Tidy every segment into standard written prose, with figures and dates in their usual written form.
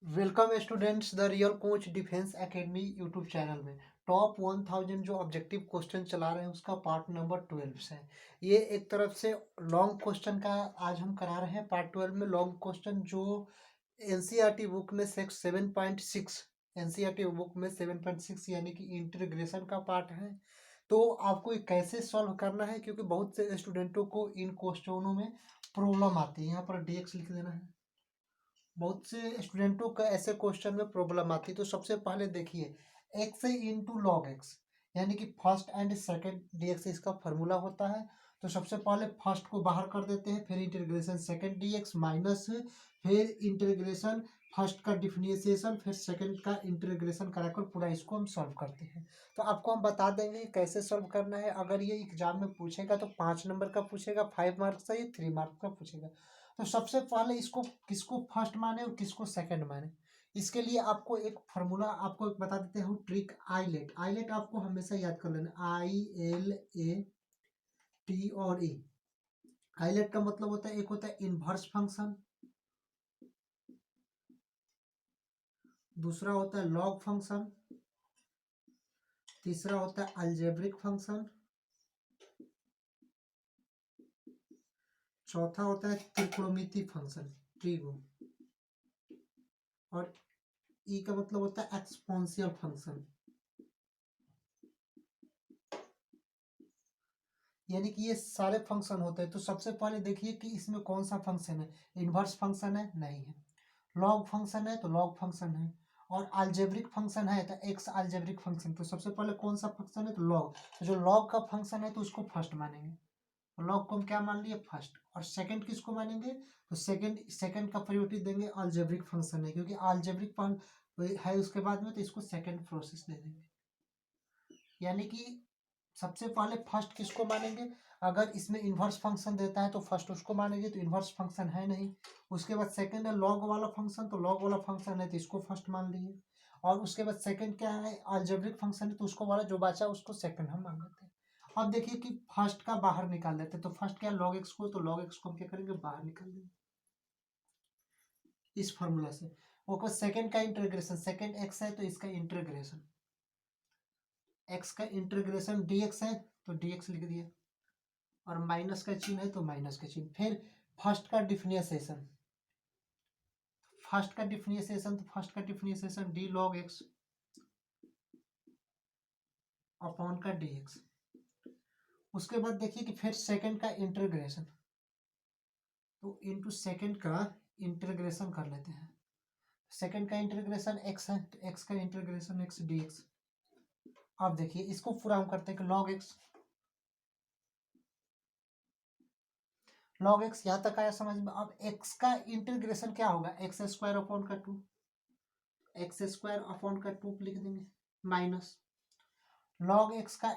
Welcome students the real coach defence academy YouTube channel में। Top 1000 जो objective question चला रहे हैं उसका पार्ट नंबर 12 से ये एक तरफ से लॉन्ग क्वेश्चन का आज हम करा रहे हैं। पार्ट 12 में लॉन्ग क्वेश्चन जो एनसीईआरटी बुक में 7.6 एनसीईआरटी बुक में 7.6 यानी कि इंटीग्रेशन का पार्ट है। तो आपको ये कैसे सॉल्व करना है, क्योंकि बहुत से स्टूडेंटों को इन क्वेश्चनों में प्रॉब्लम आती है। यहाँ पर डीएक्स लिख देना है। बहुत से स्टूडेंटों का ऐसे क्वेश्चन में प्रॉब्लम आती है। तो सबसे पहले देखिए, एक्स इंटू लॉग एक्स यानी कि फर्स्ट एंड सेकंड डीएक्स इसका फॉर्मूला होता है। तो सबसे पहले फर्स्ट को बाहर कर देते हैं, फिर इंटीग्रेशन सेकंड डीएक्स माइनस, फिर इंटीग्रेशन फर्स्ट का डिफरेंशिएशन, फिर सेकंड का इंटीग्रेशन कराकर पूरा इसको हम सॉल्व करते हैं। तो आपको हम बता देंगे कैसे सॉल्व करना है। अगर ये एग्जाम में पूछेगा तो 5 नंबर का पूछेगा, 5 मार्क्स का, ये 3 मार्क्स का पूछेगा। तो सबसे पहले इसको किसको फर्स्ट माने और किसको सेकंड माने, इसके लिए आपको एक फार्मूला आपको एक बता देते हैं, ट्रिक आईलेट। आईलेट आपको हमेशा याद कर लेना, ILAT और ए। आईलेट का मतलब होता है, एक होता है इनवर्स फंक्शन, दूसरा होता है लॉग फंक्शन, तीसरा होता है अलजेब्रिक फंक्शन, चौथा होता है त्रिकोणमिति फंक्शन ट्रिगो, और ई का मतलब होता है एक्सपोनेंशियल फंक्शन। यानी कि ये सारे फंक्शन होते हैं। तो सबसे पहले देखिए कि इसमें कौन सा फंक्शन है। इनवर्स फंक्शन है, नहीं है। लॉग फंक्शन है तो लॉग फंक्शन है, और अलजेब्रिक फंक्शन है तो एक्स अलजेब्रिक फंक्शन। तो सबसे पहले कौन सा फंक्शन है, तो लॉग। तो जो लॉग का फंक्शन है तो उसको फर्स्ट मानेंगे। लॉग को हम क्या मान लिए, फर्स्ट। और सेकंड किसको मानेंगे, तो सेकंड सेकंड का प्रायोरिटी देंगे अलजेब्रिक फंक्शन है, क्योंकि अलजेब्रिक है उसके बाद में, तो इसको सेकंड प्रोसेस दे देंगे। यानी कि सबसे पहले फर्स्ट किसको मानेंगे, अगर इसमें इन्वर्स फंक्शन देता है तो फर्स्ट उसको मानेंगे, तो इन्वर्स फंक्शन है नहीं। उसके बाद सेकंड है लॉग वाला फंक्शन, तो लॉग वाला फंक्शन है तो इसको फर्स्ट मान लिए। और उसके बाद सेकंड क्या है, अलजेब्रिक फंक्शन है, तो उसको वाला जो बचा उसको सेकंड हम मान लेते हैं। अब देखिए कि फर्स्ट का बाहर निकाल देते हैं। तो फर्स्ट क्या है, लॉग एक्स को, तो लॉग एक्स को हम क्या करेंगे, बाहर निकाल देंगे इस फॉर्मूला से। वो सेकंड का इंटीग्रेशन, सेकंड एक्स है तो इसका इंटीग्रेशन, एक्स का इंटीग्रेशन डीएक्स है तो डीएक्स लिख दिया, और माइनस का चिन्ह है तो माइनस का चिन्ह। फिर फर्स्ट का डिफरेंशिएशन, फर्स्ट का differentiation D log x upon का डी एक्स। उसके बाद देखिए कि फिर सेकंड का इंटीग्रेशन, तो इनटू सेकंड का इंटीग्रेशन कर लेते हैं। सेकंड का इंटीग्रेशन एक्स है तो एक्स का इंटीग्रेशन एक्स डी एक्स। अब देखिए इसको पूरा हम करते हैं कि लॉग एक्स यहाँ तक आया समझ में। अब एक्स का इंटीग्रेशन क्या होगा, एक्स स्क्वायर अपॉन का 2, एक्स स्क्वायर अपॉन का 2 लिख देंगे, माइनस लॉग एक्स का,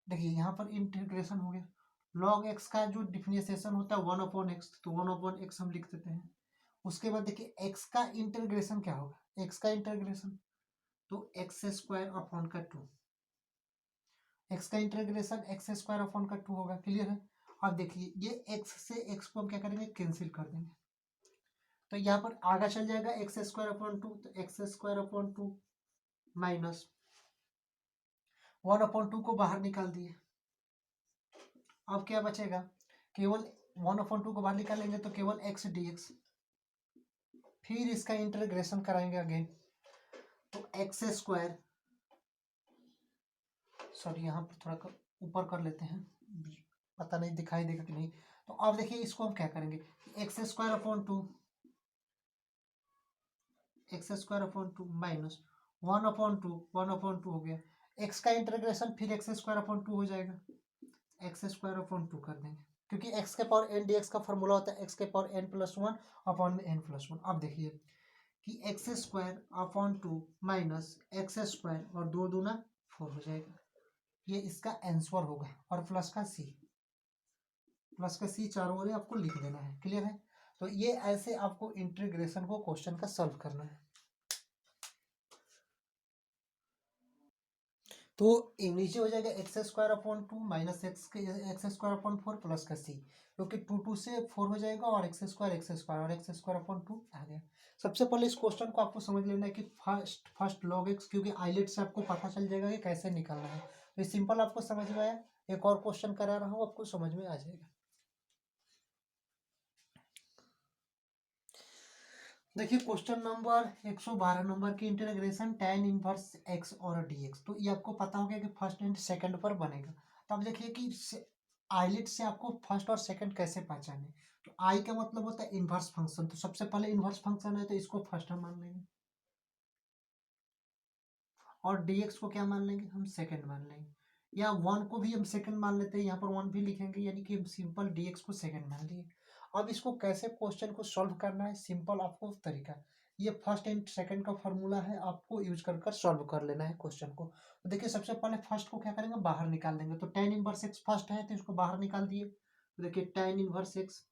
देखिए यहाँ पर इंटीग्रेशन हो गया। लॉग एक्स का जो डिफरेंशिएशन होता है 1/x, तो 1/x हम लिख देते हैं। उसके बाद देखिए एक्स का इंटीग्रेशन क्या होगा, एक्स का इंटीग्रेशन तो एक्स स्क्वायर अपॉन का 2, एक्स का इंटीग्रेशन एक्स स्क्वायर अपॉन का 2 होगा। क्लियर है। अब देखिए ये एक्स से एक्स को हम क्या करेंगे, कैंसिल कर देंगे। तो यहाँ पर आगे चल जाएगा एक्स स्क्वायर अपॉन 2, तो एक्स स्क्वायर अपॉन 2 माइनस 1/2 को बाहर निकाल दिए। अब क्या बचेगा, केवल 1/2 को बाहर निकालेंगे तो केवल एक्स डी एक्स। फिर इसका इंटीग्रेशन कराएंगे अगेन, तो एक्स स्क्वायर, सॉरी यहाँ पर थोड़ा ऊपर कर लेते हैं, पता नहीं दिखाई देगा कि नहीं। तो अब देखिए इसको हम क्या करेंगे, x square upon 2, x square upon 2 minus 1/2 हो गया। एक्स का इंटीग्रेशन फिर एक्स स्क्वायर अपॉन 2 हो जाएगा, एक्स स्क्वायर अपॉन 2 कर देंगे, क्योंकि एक्स के पावर एन डी एक्स का फॉर्मूला होता है एक्स के पावर एन प्लस 1 अपॉन में एन प्लस 1। अब देखिए कि x square upon 2 minus x square और 2 दूना 4 हो जाएगा। ये इसका आंसर होगा, और प्लस का सी चारों ओर आपको लिख देना है। क्लियर है। तो ये ऐसे आपको इंटीग्रेशन को क्वेश्चन का सॉल्व करना है। तो नीचे हो जाएगा x square upon two minus x square upon four plus का सी, क्योंकि टू टू से फोर हो जाएगा और एक्स स्क्वायर और एक्स स्क्वायर अपॉन टू आ गया। सबसे पहले इस क्वेश्चन को आपको समझ लेना है कि फर्स्ट लॉग एक्स, क्योंकि आइलेट से आपको पता चल जाएगा कि कैसे निकालना है। तो सिंपल आपको समझ में आया, एक और क्वेश्चन करा रहा हूँ, आपको समझ में आ जाएगा। देखिए क्वेश्चन नंबर 112 नंबर की इंटीग्रेशन tan इनवर्स x और dx, तो ये आपको पता होगा कि फर्स्ट एंड सेकंड पर बनेगा। तो अब देखिए कि आइलेट से आपको फर्स्ट और सेकंड कैसे पहचाने। तो आई का मतलब होता है इनवर्स फंक्शन, तो सबसे पहले इनवर्स फंक्शन है तो इसको फर्स्ट हम मान लेंगे, और dx को क्या मान लेंगे, हम सेकंड मान लेंगे, या वन को भी हम सेकंड मान लेते हैं, यहाँ पर वन भी लिखेंगे, यानी कि हम सिंपल dx को सेकंड मान लिए। अब इसको कैसे क्वेश्चन को सॉल्व करना है, सिंपल आपको तरीका, ये फर्स्ट एंड सेकंड का फॉर्मूला है, आपको यूज कर कर सॉल्व कर लेना है क्वेश्चन को। तो देखिए सबसे पहले फर्स्ट को क्या करेंगे, बाहर निकाल देंगे, तो tan इनवर्स एक्स फर्स्ट है तो इसको बाहर निकाल दिए, तो देखिए tan इनवर्स एक्स।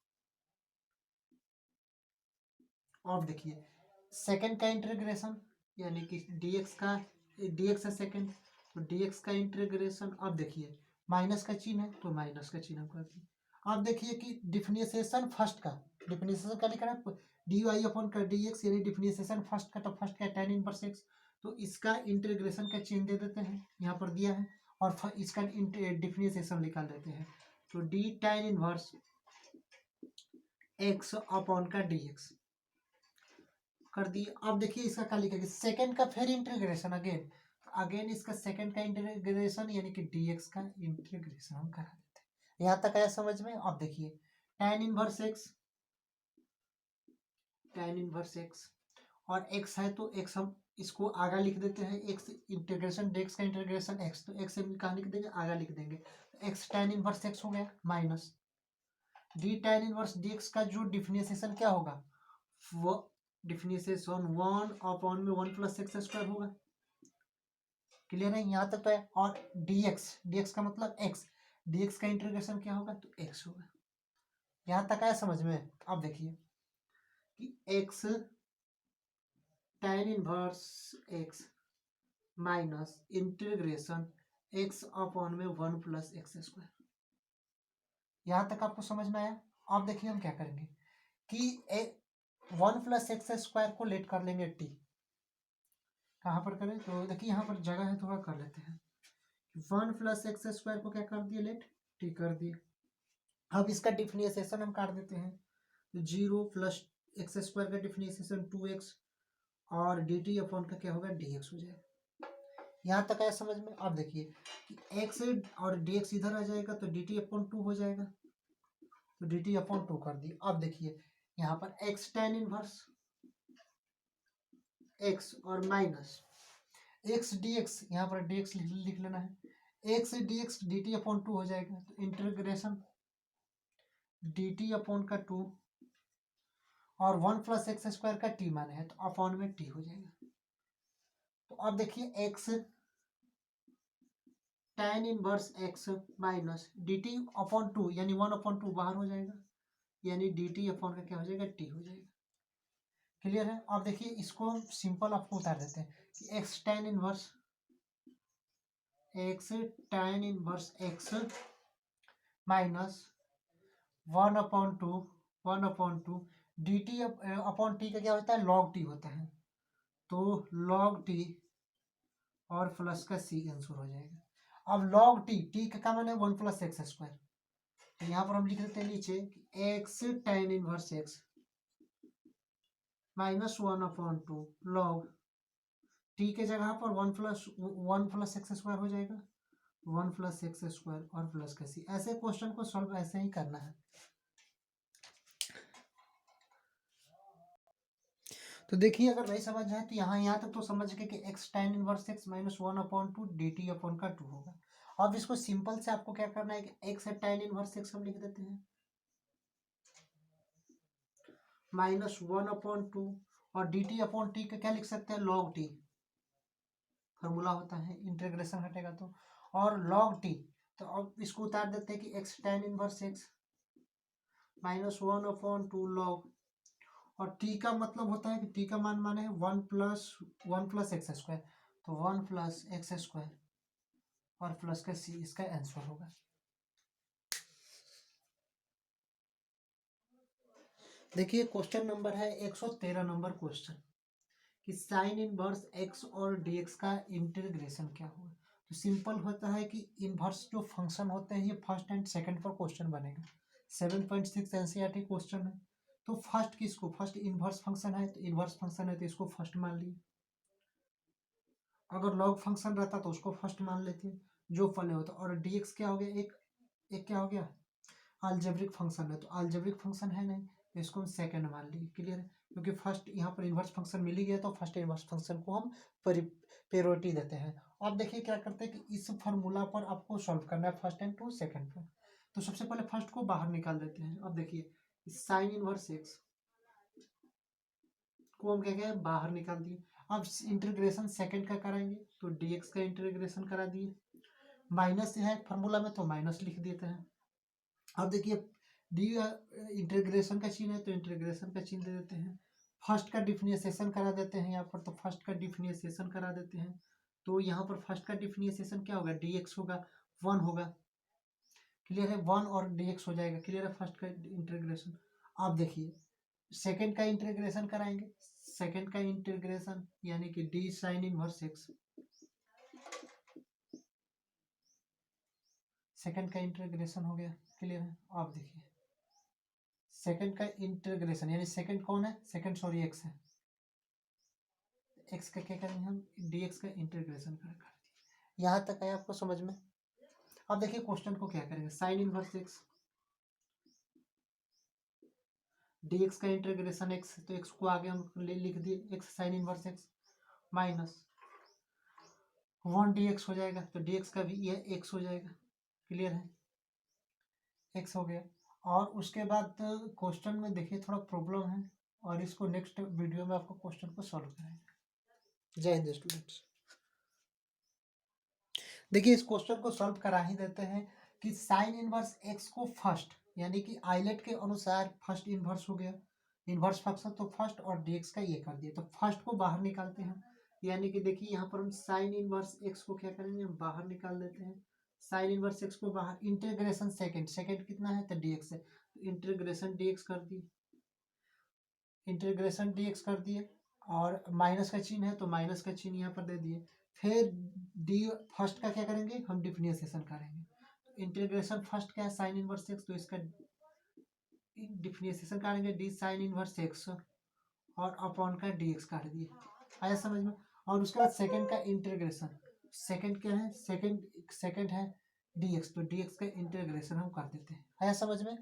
अब देखिए सेकंड का इंटीग्रेशन, यानी कि dx है सेकंड, तो dx का इंटीग्रेशन। अब देखिए माइनस का चिन्ह है तो माइनस का चिन्ह हम कर दिए। अब देखिए कि डिफरेंशिएशन फर्स्ट का, डिफरेंशिएशन का लिखा है डी वाई अपॉन का डी एक्स, यानी डिफरेंशिएशन फर्स्ट का, तो फर्स्ट का tan इनवर्स एक्स, तो इसका इंटीग्रेशन का चिन्ह दे देते हैं, यहाँ पर दिया है, और इसका डिफरेंशिएशन निकाल देते हैं, तो D tan inverse x upon का डी एक्स कर दिए। अब देखिए इसका क्या लिखेंगे, सेकंड का फिर इंटीग्रेशन अगेन, अगेन इसका सेकंड का इंटीग्रेशन, यानी कि dx का इंटीग्रेशन हम करा देते हैं। यहाँ तक आया समझ में। अब देखिए tan inverse x, tan inverse x, और x है तो x हम इसको आगा लिख देते हैं, x इंटीग्रेशन dx का इंटीग्रेशन x, तो x हम कहाँ लिख देंगे, आगा लिख देंगे, x tan इनवर्स x हो गया, minus d tan inverse dx का जो डिफरेंशिएशन क्या होगा, वो डिफरेंशिएशन वन अपॉन में वन प्लस एक्स स्क्वायर होगा। क्लियर है, यहाँ तक तो है। और dx का मतलब x, dx का इंटीग्रेशन क्या होगा, तो x होगा। यहाँ तक आया समझ में। अब देखिए कि x tan inverse x minus integration x upon में वन प्लस एक्स स्क्वायर, यहाँ तक आपको समझ में आया। अब देखिए हम क्या करेंगे कि वन प्लस एक्स स्क्वायर को लेट कर लेंगे t, कहाँ पर करें, तो देखिए यहाँ पर जगह है, थोड़ा कर लेते हैं, वन प्लस एक्स स्क्वायर को क्या कर दिए, लेट टी कर दिए। अब इसका डिफरेंशिएशन हम काट देते हैं, तो जीरो प्लस एक्स स्क्वायर का डिफरेंशिएशन टू एक्स, और डी टी अपॉन का क्या होगा, डी एक्स हो जाएगा। यहाँ तक आया समझ में। अब देखिए कि एक्स और डी एक्स इधर आ जाएगा, तो डी टी अपॉन टू हो जाएगा, तो डी टी अपॉन टू कर दिए। अब देखिए यहाँ पर एक्स टेन इनवर्स एक्स और माइनस एक्स डी एक्स, यहाँ पर डी एक्स लिख लेना है, x D x D t upon two हो जाएगा, तो इंटीग्रेशन डी टी अपॉन का टू, और वन प्लस एक्स स्क्वायर का टी माने है, तो अपॉन में टी हो जाएगा। तो अब देखिए x tan inverse x minus D t upon two, यानी वन अपॉन टू बाहर हो जाएगा, यानी डी टी अपॉन का क्या हो जाएगा, टी हो जाएगा। क्लियर है। अब देखिए इसको हम सिंपल आपको उतार देते हैं कि x tan inverse x minus one upon two D t upon T का क्या होता है, लॉग टी होता है, तो लॉग टी और प्लस का सी आंसर हो जाएगा। अब लॉग टी का क्या माने वन प्लस एक्स स्क्वायर, तो यहाँ पर हम लिख देते हैं नीचे x tan inverse x minus one upon two log T के जगह पर वन प्लस एक्स स्क्वायर हो जाएगा, वन प्लस एक्स स्क्वायर और प्लस का सी। ऐसे क्वेश्चन को सॉल्व ऐसे ही करना है। तो देखिए अगर नहीं समझ आए तो यहाँ तक तो समझ गए कि x tan inverse x minus one upon two D t upon का टू होगा। अब इसको सिंपल से आपको क्या करना है कि एक्स है tan इनवर्स एक्स हम लिख देते हैं माइनस वन अपॉन टू, और डी टी अपॉन टी का क्या लिख सकते हैं, लॉग टी, फॉर्मूला होता है, इंटीग्रेशन हटेगा तो, और लॉग टी, तो अब इसको उतार देते हैं कि x tan inverse x minus one upon two log, और टी का मतलब होता है कि टी का मान माने है वन प्लस एक्स स्क्वायर, तो वन प्लस एक्स स्क्वायर और प्लस का सी इसका आंसर होगा। देखिए क्वेश्चन नंबर है 113 नंबर क्वेश्चन कि साइन इनवर्स एक्स और डीएक्स का इंटीग्रेशन क्या होगा। तो सिंपल होता है कि इनवर्स जो फंक्शन होते हैं ये फर्स्ट एंड सेकंड पर क्वेश्चन बनेगा। 7.6 एनसीईआरटी क्वेश्चन है। तो फर्स्ट किसको, फर्स्ट इनवर्स फंक्शन है तो इनवर्स फंक्शन है तो इसको फर्स्ट मान लिए। अगर लॉग फंक्शन रहता तो उसको फर्स्ट मान लेते जो पहले होता। और डीएक्स क्या हो गया, एक क्या हो गया, अलजेब्रिक फंक्शन है तो अलजेब्रिक फंक्शन है नहीं तो इसको हम सेकंड मान लिए। क्लियर है, क्योंकि फर्स्ट यहाँ पर इन्वर्स फंक्शन मिल ही गया तो फर्स्ट इन्वर्स फंक्शन को हम प्रायोरिटी देते हैं। अब देखिए क्या करते हैं कि इस फार्मूला पर आपको सॉल्व करना है फर्स्ट एंड टू सेकंड पर। तो सबसे पहले फर्स्ट को बाहर निकाल देते हैं। अब देखिए साइन इनवर्स एक्स को हम क्या क्या बाहर निकाल दिए। अब इंटीग्रेशन सेकंड का कराएंगे तो डीएक्स का इंटीग्रेशन करा दिए। माइनस है फार्मूला में तो माइनस लिख देते हैं। अब देखिए डी इंटीग्रेशन का चिन्ह है तो इंटीग्रेशन का चिन्ह दे देते हैं। फर्स्ट का डिफरेंशिएशन करा देते हैं यहाँ पर, तो फर्स्ट का डिफरेंशिएशन करा देते हैं। तो यहाँ पर फर्स्ट का डिफरेंशिएशन क्या होगा, डीएक्स होगा, 1 होगा। क्लियर है, 1 और डीएक्स हो जाएगा। क्लियर है फर्स्ट का इंटीग्रेशन। अब देखिए सेकंड का इंटीग्रेशन कराएंगे। सेकंड का इंटीग्रेशन यानी कि D sign inverse x, second का इंटीग्रेशन हो गया। क्लियर है, आप देखिए सेकंड का इंटीग्रेशन यानी सेकंड कौन है, सेकंड सॉरी एक्स है। एक्स का क्या करेंगे हम, डीएक्स का इंटीग्रेशन कर दिए। यहाँ तक है आपको समझ में। अब देखिए क्वेश्चन को क्या करेंगे, साइन इनवर्स एक्स, डीएक्स का इंटीग्रेशन एक्स, तो एक्स को आगे हम लिख दिए x sine inverse x minus 1 dx हो जाएगा तो डीएक्स का भी ये एक्स हो जाएगा। क्लियर है, एक्स हो गया। और उसके बाद क्वेश्चन में देखिए थोड़ा प्रॉब्लम है और इसको नेक्स्ट वीडियो में आपको क्वेश्चन को सॉल्व करेंगे। जय हिंद स्टूडेंट्स। देखिए इस क्वेश्चन को सॉल्व करा ही देते हैं कि साइन इनवर्स एक्स को फर्स्ट यानी कि आइलेट के अनुसार फर्स्ट इनवर्स हो गया, इनवर्स फंक्शन तो फर्स्ट, और डीएक्स का ये कर दिया तो फर्स्ट को बाहर निकालते हैं। यानी कि देखिए यहाँ पर हम साइन इनवर्स एक्स को क्या करेंगे, हम बाहर निकाल देते हैं। साइन इनवर्स एक्स को बाहर, इंटीग्रेशन सेकंड, सेकंड कितना है तो डीएक्स है तो इंटीग्रेशन डीएक्स कर दिए, इंटीग्रेशन डीएक्स कर दिए। और माइनस का चिन्ह है तो माइनस का चिन्ह यहाँ पर दे दिए। फिर डी फर्स्ट का क्या करेंगे, हम डिफरेंशिएशन करेंगे। इंटीग्रेशन फर्स्ट क्या है साइन इनवर्स एक्स, तो इसका डिफरेंशिएशन करेंगे डी साइन इनवर्स एक्स और अपॉन का डीएक्स काट दिए। आया समझ में। और उसके बाद सेकंड का इंटीग्रेशन, सेकंड क्या है, सेकंड है डीएक्स, तो डीएक्स का इंटीग्रेशन हम कर देते हैं। आया समझ में।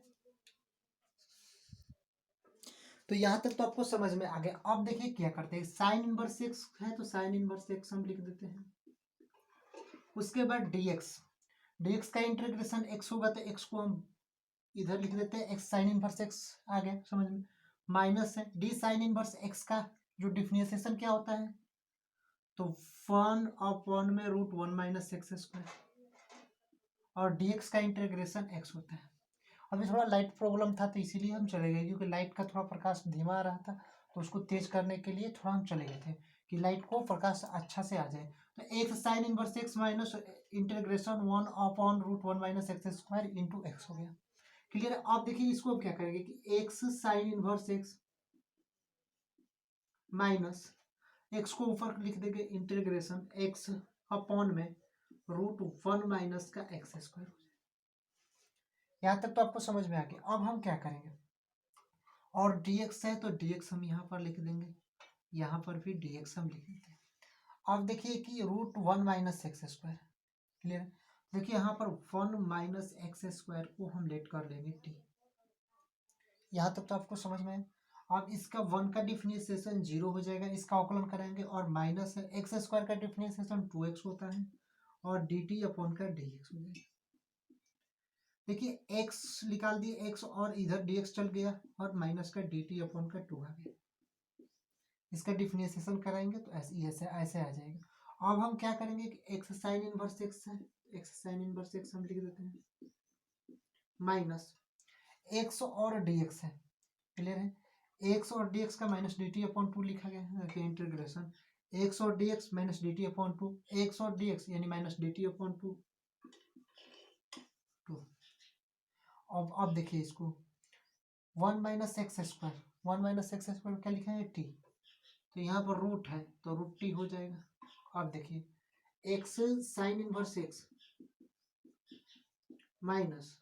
तो यहाँ तक तो आपको समझ में आ गया। अब देखिए क्या करते हैं, साइन इनवर्स एक्स है तो साइन इनवर्स एक्स हम लिख देते हैं। उसके बाद डीएक्स, डीएक्स का इंटीग्रेशन एक्स होगा तो एक्स को हम इधर लिख देते हैं, एक्स साइन इनवर्स एक्स आ गया समझ में। माइनस है डी साइन इनवर्स एक्स का जो डिफरेंशिएशन क्या होता है, तो 1/1 में √1 माइनस एक्स स्क्वायर, और डीएक्स का इंटीग्रेशन एक्स होता है। अभी थोड़ा लाइट प्रॉब्लम था तो इसीलिए हम चले गए, क्योंकि लाइट का थोड़ा प्रकाश धीमा आ रहा था तो उसको तेज करने के लिए थोड़ा हम चले गए थे कि लाइट को प्रकाश अच्छा से आ जाए। तो x sine inverse x minus integration 1/√1 minus x square into x हो गया। क्लियर है। आप देखिए इसको अब क्या करेंगे कि x sine inverse x minus x को ऊपर लिख देंगे इंटीग्रेशन एक्स अपॉन में √1 माइनस का एक्स स्क्वायर हो जाए। यहाँ तक तो आपको समझ में आ गया। अब हम क्या करेंगे, और dx है तो dx हम यहाँ पर लिख देंगे, यहाँ पर भी dx हम लिख देते हैं। अब देखिए कि √1 माइनस एक्स स्क्वायर, क्लियर। देखिए यहाँ पर 1 माइनस एक्स स्क्वायर को हम लेट कर लेंगे t। यहाँ तक तो आपको समझ में है। अब इसका 1 का डिफरेंशिएशन 0 हो जाएगा, इसका अवकलन करेंगे, और माइनस एक्स स्क्वायर का डिफरेंशिएशन 2x होता है और dt अपॉन का dx हो जाएगा। देखिए x निकाल दिए x और इधर dx चल गया और माइनस का dt अपॉन का 2 आ गया। इसका डिफरेंशिएशन कराएंगे तो ऐसे ऐसे आ जाएगा। अब हम क्या करेंगे कि एक्स साइन इनवर्स एक्स है, एक्स साइन इनवर्स एक्स हम लिख देते हैं माइनस एक्स और dx है। क्लियर है, एक्स और dx का माइनस dt अपॉन 2 लिखा गया है इंटीग्रेशन एक्स और D x minus D t upon two, x और डी एक्स यानी minus D t upon two. अब देखिए इसको, 1 - x², 1 - x² क्या लिखा है, टी, तो यहाँ पर रूट है तो रूट टी हो जाएगा। अब देखिए x sine inverse x minus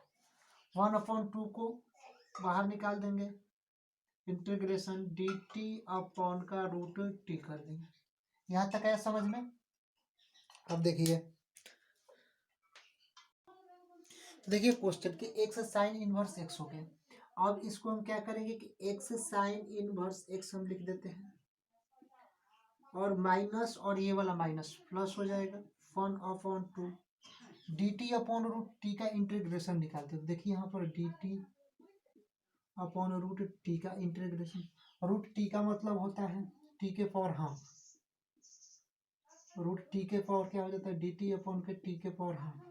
1/2 को बाहर निकाल देंगे, इंटीग्रेशन डी टी अपॉन का रूट टी कर देंगे। यहाँ तक आया समझ में। अब देखिए क्वेश्चन कि एक्स साइन इनवर्स एक्स हो गया। अब इसको हम क्या करेंगे कि एक्स साइन इनवर्स एक्स हम लिख देते हैं, और माइनस और ये वाला माइनस प्लस हो जाएगा 1/2 d t upon root t का इंटीग्रेशन निकालते हैं। देखिए यहाँ पर d t upon root t का इंटीग्रेशन, रूट टी का मतलब होता है टी के पावर हाफ, रूट टी के पावर क्या हो जाता है, डी टी अपॉन के टी के पावर हाफ।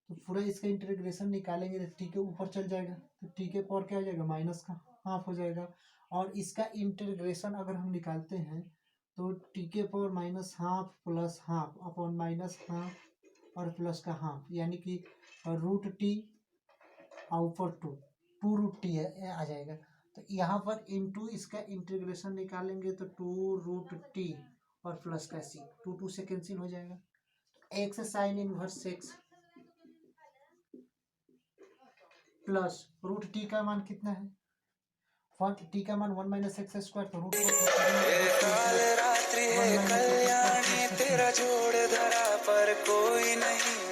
तो पूरा इसका इंटीग्रेशन निकालेंगे तो टी के ऊपर चल जाएगा, तो टी के पावर क्या हो जाएगा, माइनस का हाफ हो जाएगा। और इसका इंटीग्रेशन अगर हम निकालते हैं तो टी के power minus half plus half upon minus half और प्लस का हाफ, यानी कि रूट टी और ऊपर टू रूट टी है आ जाएगा। तो यहाँ पर इनटू इसका इंटीग्रेशन निकालेंगे तो 2 रूट टी और प्लस का सी, 2 से कैंसिल हो जाएगा। X sine inverse x plus root t का मान कितना है, टी का मान 1 - x², तो रूट काल रात्रि है कल्याणी, तेरा जोड़ धरा पर कोई नहीं।